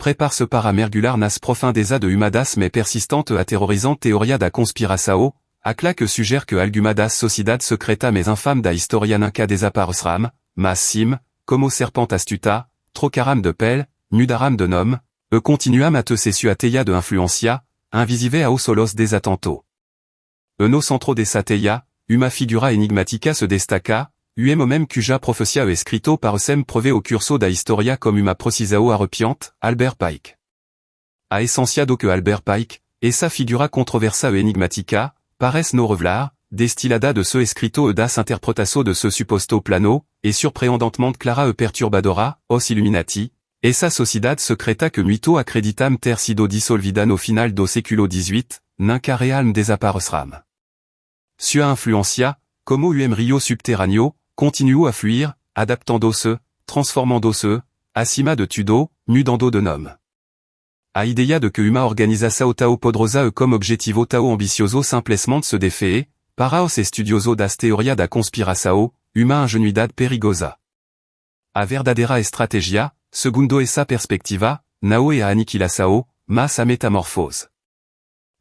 prépare ce paramergular nas profundeza de humadas mais persistante aterrorisante teoria da conspiração, acla que suggère que algumadas sociedad secreta mais infame da historia nunca desaparecerá, mas sim, como serpent astuta, trocaram de pele, mudaram de nome, continuam a te sessu ateia de influencia, invisive ao solos desatento. No centro dessa teia, uma figura enigmatica se destaca, o même cuja profecia escrito parecem prove o curso da historia como uma precisao arrepiante, Albert Pike. A essencia do que Albert Pike, essa figura controversa enigmatica, parece no revelar, destilada de ce escrito das interpretaço de ce suposto plano, et surprehendantement clara perturbadora, os Illuminati, essa sociedad secreta que muito acreditam ter sido dissolvida no final do século XVIII, nunca realm desaparecerám. Sua influencia, como rio subterrâneo, continuou a fluir, adaptando-se, transformando-se, acima de tudo, mudando de nome. A ideia de que uma organização tão poderosa como objetivo tão ambicioso simplesmente se defee, para os estudiosos das teoria da conspiração, uma ingenuidade perigosa. A verdadeira estratégia, segundo essa perspectiva, não é a aniquilação, mas a metamorfose.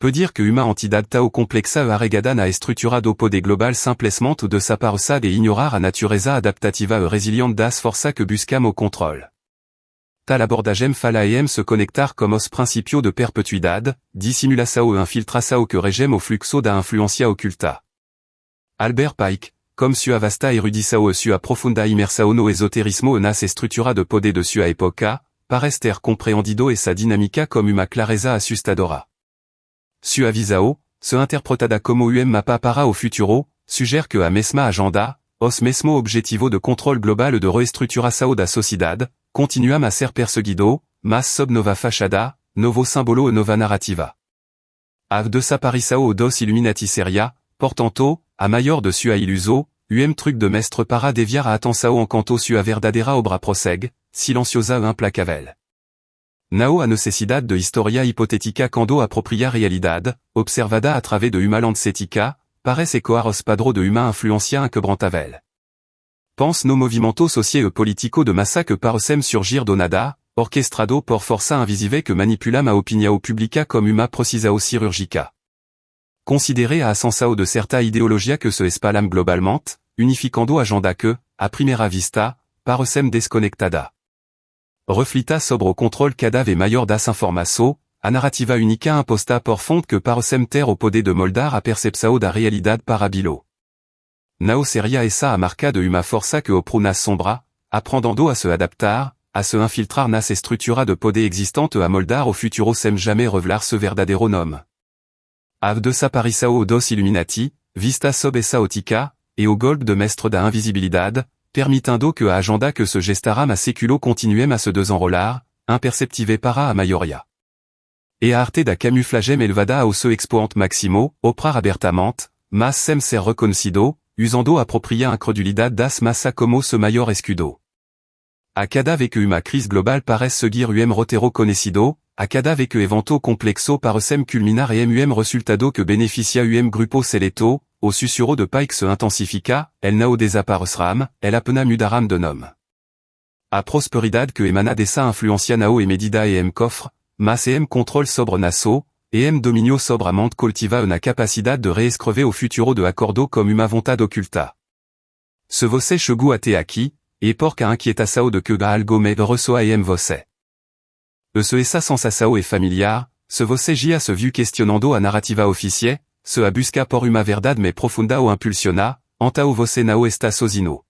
Peut dire que uma entidade tão complexa e arregada na estrutura do poder global simplesmente desaparecer e ignorar a natureza adaptativa e resiliente das forças que buscam o controle. Tal abordagem fala se conectar como os principios de perpetuidade, dissimulação e infiltração que regem o fluxo da influência oculta. Albert Pike, comme sua vasta erudição e sua profunda imersão no esoterismo e nas estrutura de poder de sua época, parece ter compreendido essa dinâmica como uma clareza assustadora. Sua visão, se interpretada como mapa para o futuro, suggère que a mesma agenda, os mesmo objetivo de controle global e de reestruturação da sociedade, continuam a ser perseguido, mas sob nova fachada, novo símbolo e nova narrativa. A desaparição dos Illuminati seria, portanto, a maior de sua iluso, truc de mestre para desviar a atenção enquanto sua verdadeira obra prossegue, silenciosa e implacável. Não a necessidade de historia hipotética quando a propria realidade, observada a través de uma lente cética, parece ecoar os padrões de uma influência inquebrantável. Pense no movimento social e politico de massa que parecem surgir do nada, orquestrado por força invisível que manipulam a opinião pública como uma precisão cirúrgica. Considérez a ascensão de certa ideologia que se espalham globalmente, unificando agenda que, à primeira vista, parecem desconectada. Reflita sobre o controle cada vez maior das informações, a narrativa única imposta por fonte que parecem ter o poder de moldar a percepção da realidade para bilo. Não seria essa a marca de uma força que opera nas sombra, aprendendo a se adaptar, a se infiltrar nas estrutura de poder existante e a moldar o futuro sem jamais revelar ce verdadeiro nome. A desaparição dos Illuminati, vista sob essa ótica, e o golpe de mestre da invisibilidade, permitindo que a agenda que se gestaram a século continuem a se desenrolar, imperceptive para a maioria. E a arte da camuflagem elevada ao seu expoente maximo, oprar abertamente, mas sem ser reconhecido, usando a propria incredulidade das massa como seu maior escudo. A cada vez que uma crise global parece seguir roteiro conhecido, a cada vez que evento complexo parecem culminar resultado que beneficia grupo seleto, o sussurro de Pike se intensifica, el não desaparecerám, el apenas mudaram de nome. A prosperidade que emana dessa influencia não é medida cofre, mas controle sobre nasso, dominio sobre a mente cultiva na capacidade de reescrever o futuro de acordo como uma vontade oculta. Se você chegou até aqui, e porque a inquietação de que algo me ressoa você. Se essa sensação é familiar, se você já se viu questionando a narrativa oficial, se a busca por uma verdade mais profunda ou impulsiona, então você não está sozinho.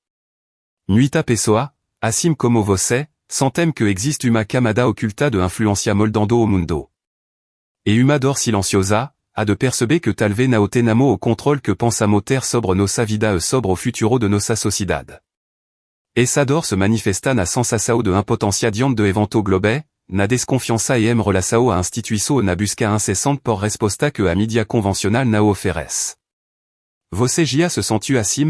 Muita pessoa, assim como você, sentem que existe uma camada oculta de influência moldando o mundo. E uma dor silenciosa, a de perceber que talvez não tenhamos o controle que pensamos ter sobre nossa vida e sobre o futuro de nossa sociedade. Essa dor se manifesta na sensação de impotência diante do evento global, na desconfiança relação a instituição e na busca incessante por resposta que a mídia convencional não oferece. Você já se sentiu assim?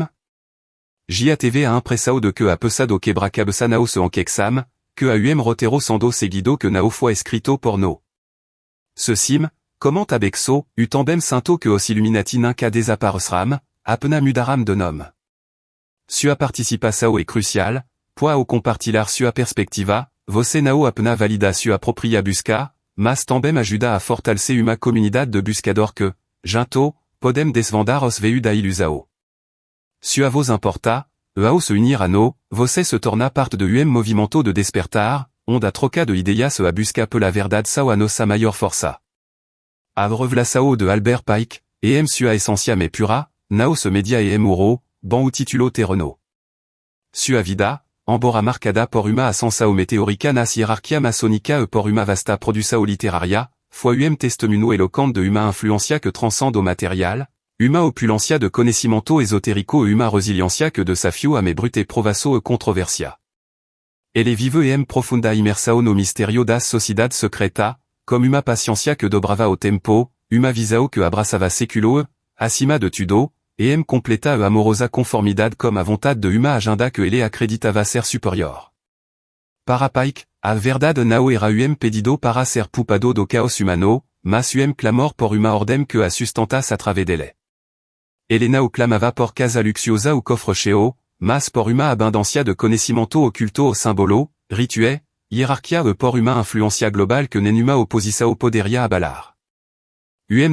Já teve a impressão de que a pesado quebra-cabeça não se enquexam, que a roteiro sendo seguido que não foi escrito por nós. Se sim, comment abexo, também sinto que os Illuminati nunca desaparecerão, apenas mudaram de nome. Sua participação é crucial, pois ao compartilhar sua perspectiva, voce nao apna valida su appropria busca, mas tambem ajuda a fortalece uma comunidade de buscador que, junto, podem desvendar os veus da ilusao. Sua voz importa, ao se unir a no, voce se torna parte de movimento de despertar, onde a troca de ideias a busca pela verdade sao a nossa maior força. A revelação de Albert Pike, sua essência me pura, nao se media uro, ban o titulo terreno. Sua vida, embora marcada por uma ascensão meteórica nas hierarquia maçônica e por uma vasta produção literaria, foi testemunho eloquente de uma influência que transcende o material, uma opulência de conhecimento esotérico e uma resiliência que desafio a me brute provação e controversia. Ele vive profunda imersão no mistério das sociedades secreta, como uma paciência que dobrava o tempo, uma visão que abraçava século, acima de tudo, completa e amorosa conformidade comme a vontade de uma agenda que ele acreditava ser superior. Para Pike, a verdade não era pedido para ser pupado do caos humano, mas clamor por uma ordem que a sustentas a través dele. Ele não clamava por casa luxuosa ou cofre cheio, mas por uma abundância de conhecimento oculto ou simbolo, ritué, hierarquia e por uma influência global que nenhuma oposição poderia abalar.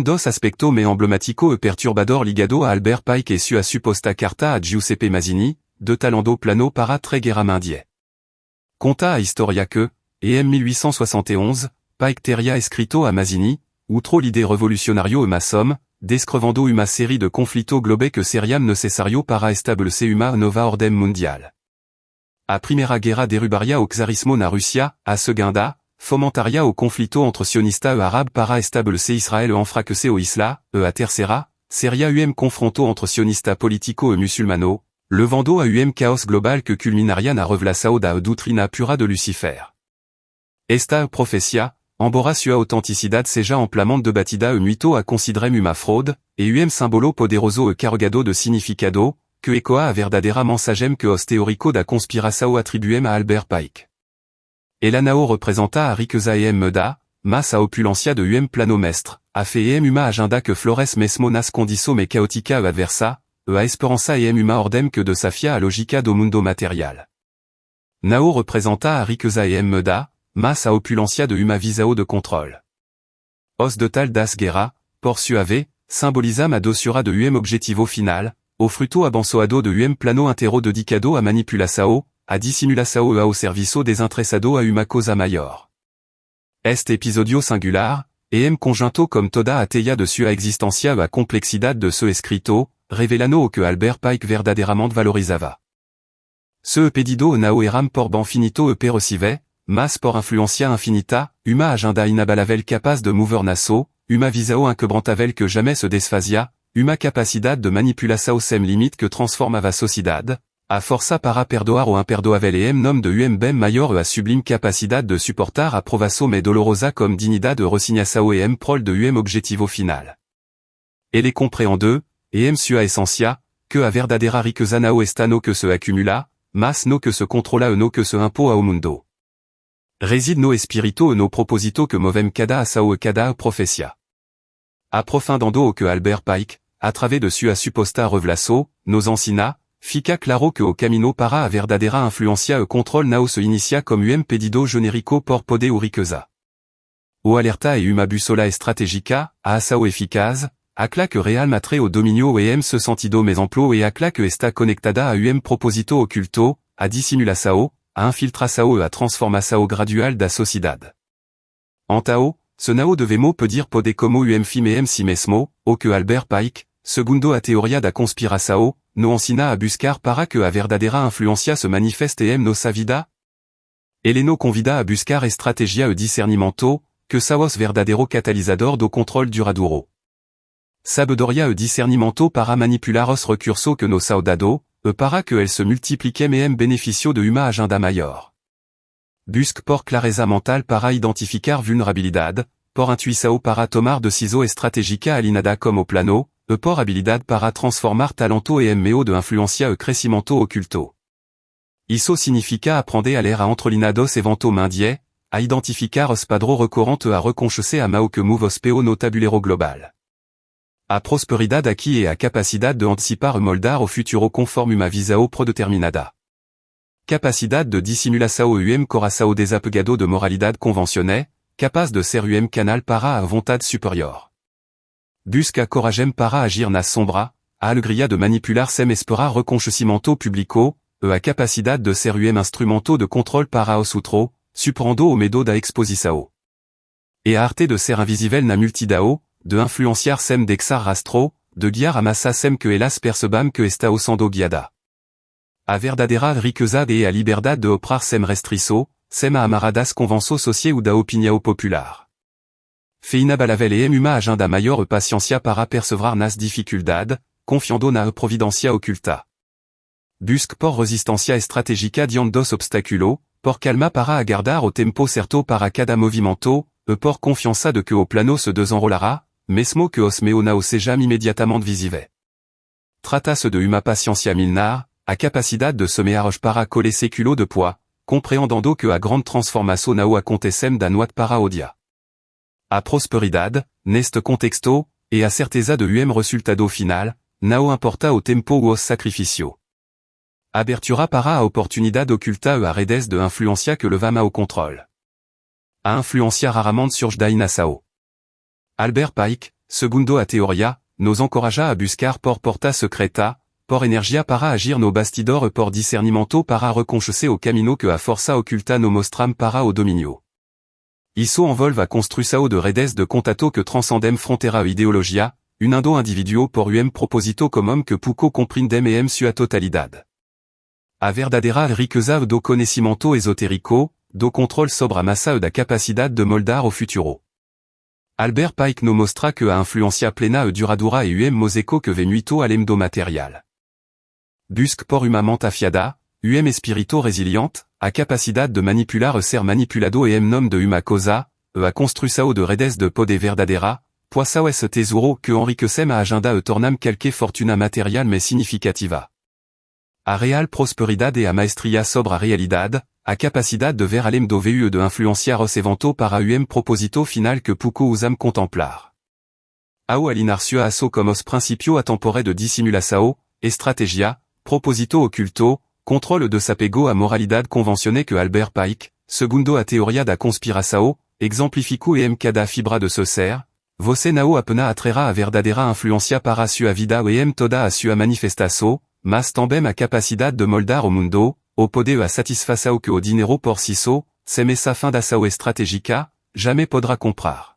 Dos aspecto me emblematico e perturbador ligado a Albert Pike e sua suposta carta a Giuseppe Mazzini, de talando plano para tregueramindie. Conta a historia que, en 1871, Pike teria escrito a Mazzini, outro l'idée revolucionario e maçom, descrevendo uma série de conflito globe que seriam necessario para estabelecer uma nova ordem mundial. A primeira guerra derrubaria o czarismo na Rússia, a segunda, fomentaria o conflito entre sionista e árabe para estabelecer Israel e enfraquecer o isla, e a terceira, seria confronto entre sionista politico e musulmano, levando a caos global que culminaria na revelação da doutrina pura de Lucifer. Esta profecia, embora sua autenticidade seja amplamente debatida e muito a considerem uma fraude, e simbolo poderoso e carregado de significado, que ecoa a verdadeira mensagem que os teórico da conspiração atribuem a Albert Pike. Ela não representa a riqueza meda, mas a opulência de plano mestre, a fe uma agenda que flores mesmo nas condições caótica e adversa, e a esperança uma ordem que desafia a lógica do mundo material. Não representa a riqueza meda, mas a opulência de uma visão de controle. Os de tal das guerra, por suave, simbolizam a doçura de objetivo final, o fruto abençoado de plano inteiro dedicado a manipulação, a dissimulação e ao serviço desinteressado a uma causa maior. Este episodio singular, conjunto como toda a teia de sua existência e a complexidade de seu escrito, revelando o que Albert Pike verdadeiramente valorizava. Ce pedido não eram por ban finito e perocive, mas por influencia infinita, uma agenda inabalável capaz de mover naço, uma visão inquebrantável que jamais se desfazia, uma capacidade de manipulação sem limite que transformava a sociedade, a força para perdoar o imperdoável nome de bem maior e a sublime capacidade de suportar a provação me dolorosa comme dignidade e resignação prol de objetivo final. Ele compreende, sua essência, que a verdadeira riqueza não está no que se acumula, mas no que se controla e no que se impõe ao mundo. Réside no espírito e no proposito que movem cada ação e cada profecia. Aprofundando o que Albert Pike, a través de sua suposta revelação, nos ensina, fica claro que o camino para a verdadeira influência e controle não se inicia como pedido genérico por poder ou riqueza. O alerta e uma bússola estratégica, a ação eficaz, aquela que real matre o dominio se sentido mes emplo e aquela que está conectada a propósito oculto, a dissimulação, a infiltração e a transformação gradual da sociedade. Antao, ce não devemos pedir poder como fime si mesmo, o que Albert Pike, segundo a teoria da conspiração, no ensina a buscar para que a verdadeira influência se manifeste nossa vida? Ele no convida a buscar estratégia e discernimento, que são os verdadeiro catalisador do controle duradouro. Sabedoria e discernimento para manipular os recursos que nos são dado, e para que eles se multipliquem beneficio de uma agenda maior. Busque por clareza mental para identificar vulnerabilidade, por intuição para tomar decisão estratégica alinhada como o plano, e por habilidade para transformar talento e meo de influencia e crescimento oculto. Isso significa aprender a ler a entrelinados eventos mundiais, a identificar os padrões recorrentes e a reconhecer a mão que move os PO no tabuleiro global. A prosperidade aqui e a capacidade de antecipar e moldar o futuro conforme uma visão predeterminada. capacidad de dissimulação coração desapegado de moralidade convencionée, capaz de ser canal para a vontade superior. Busca coragem para agir nas sombra, a alegria de manipular sem esperar reconhecimento publico, a capacidade de ser instrumento de controle para os outros, superando o medo da exposição. E a arte de ser invisível na multidão, de influenciar sem deixar rastro, de guiar a massa sem que elas percebam que está sendo guiada. A verdadeira riqueza e a liberdade de operar sem restriço, sem a amaradas convenções sociais ou da opinião popular. Fe inabalável e uma agenda maior paciência para perseverar nas dificuldades, confiando na providência oculta. Busque por resistência estratégica diante dos obstáculos, por calma para aguardar o tempo certo para cada movimento, e por confiança de que o plano se desenrolará, mesmo que os meus não sejam imediatamente visíveis. Trata-se de uma paciência milenar, a capacidade de semear para coller século de poids, compreendendo que a grande transformação não acontecem da noite para o dia. A prosperidade, neste contexto, e a certeza de resultado final, não importa o tempo ou os sacrifício. Abertura para a oportunidade oculta e a redes de influencia que levamos ao controle. A influencia raramente surge da inação. Albert Pike, segundo a teoria, nos encoraja a buscar por porta secreta, por energia para agir no bastidor e por discernimento para reconhecer o caminho que a força oculta nos mostram para o domínio. Isso envolve a construção de redes de contato que transcendem fronteira e ideologia, unindo indivíduo por propósito comum que pouco compreendem e sua totalidade. A verdadeira riqueza do conhecimento esotérico, do controle sobre a massa e da capacidade de moldar o futuro. Albert Pike nos mostra que a influencia plena e duradoura e moseco que vem muito além do material. Busque por uma mente afiada, espírito resiliente, a capacidade de manipular e ser manipulado e nome de uma coisa, e a construção de redes de poder verdadeira, poissão esse tesouro que enriquecem a agenda e tornam quelque fortuna material mais significativa. A real prosperidade e a maestria sobre a realidade, a capacidade de ver além do VU e de influenciar os eventos para propósito final que pouco usam contemplar. Ao alinhar-se a eso como os princípios atemporés de dissimulação, estratégia, propósito oculto, controle de sapego a moralidade convencionée que Albert Pike, segundo a teoria da conspiração, exemplifico cada fibra de seu ser, você não apenas atrairá a verdadeira influencia para sua vida e toda a sua manifestação, mas também a capacidade de moldar o mundo, o poder e a satisfação que o dinheiro por si só, sem essa fundação estratégica, jamais podrá comprar.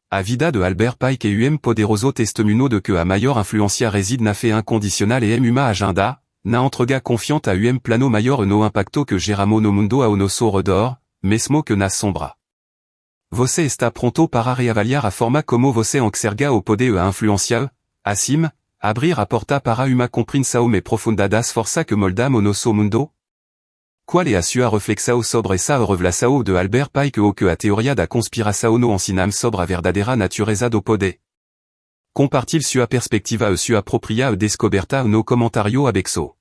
A vida de Albert Pike é poderoso testemunho de que a maior influencia reside na fé incondicional e uma agenda, na entrega confiante a plano maior e no impacto que geramos no mundo ao nosso redor, mesmo que nas sombra. Você está pronto para reavaliar a forma como você enxerga o poder e a influencia, assim, abrir a porta para uma compreensão mais profunda das forças que moldam o nosso mundo? Qual é a sua reflexão sobre essa revelação de Albert Pike ou que a teoria da conspiração nos ensina sobre a verdadeira natureza do poder? Compartilhe sua perspectiva e sua própria descoberta no comentário abaixo.